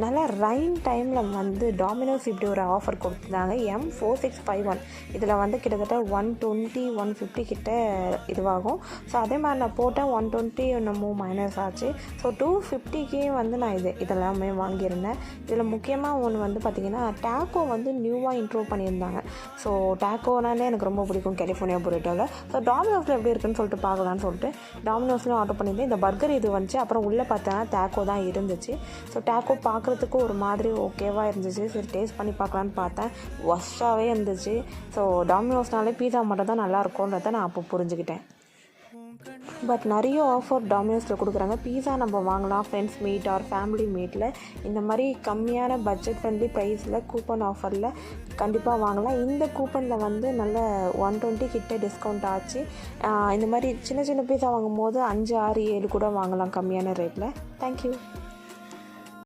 நல்லா ரைன் டைமில் வந்து டாமினோஸ் இப்படி ஒரு ஆஃபர் கொடுத்துருந்தாங்க. M4651 இதில் வந்து கிட்டத்தட்ட 120 150 கிட்ட இதுவாகும். ஸோ அதே மாதிரி நான் போட்டேன் 120 என்னமோ மைனஸ் ஆச்சு. ஸோ 250க்கே வந்து நான் இதெல்லாமே வாங்கியிருந்தேன். இதில் முக்கியமாக ஒன்று வந்து பார்த்திங்கன்னா டேக்கோ வந்து நியூவாக இன்ட்ரோ பண்ணியிருந்தாங்க. ஸோ டேக்கோனாலே எனக்கு ரொம்ப பிடிக்கும் கலிஃபோர்னியா புரிட்டோவில். ஸோ டாமினோஸில் எப்படி இருக்குன்னு சொல்லிட்டு பார்க்கலான்னு சொல்லிட்டு டாமினோஸ்லையும் ஆர்டர் பண்ணியிருந்தேன். இந்த பர்கர் இது வந்துச்சு. அப்புறம் உள்ளே பார்த்தேன்னா டேக்கோ தான் இருந்துச்சு. ஸோ டேக்கோ பார்க்குறதுக்கு ஒரு மாதிரி ஓகேவாக இருந்துச்சு. சரி டேஸ்ட் பண்ணி பார்க்கலான்னு பார்த்தேன், ஒஸ்ட்டாகவே இருந்துச்சு. ஸோ டாமினோஸ்னாலே பீஸா மட்டும் தான் நல்லா இருக்கும்ன்றத நான் அப்போ புரிஞ்சுக்கிட்டேன். பட் நிறைய ஆஃபர் டாமினோஸில் கொடுக்குறாங்க. பீஸா நம்ம வாங்கலாம் ஃப்ரெண்ட்ஸ் மீட் ஆர் ஃபேமிலி மீட்டில். இந்த மாதிரி கம்மியான பட்ஜெட் ஃப்ரெண்ட்லி ப்ரைஸில் கூப்பன் ஆஃபரில் கண்டிப்பாக வாங்கலாம். இந்த கூப்பனில் வந்து நல்ல 120 கிட்ட டிஸ்கவுண்ட் ஆச்சு. இந்த மாதிரி சின்ன சின்ன பீஸா வாங்கும் போது 5 6 7 கூட வாங்கலாம் கம்மியான ரேட்டில். தேங்க்யூ.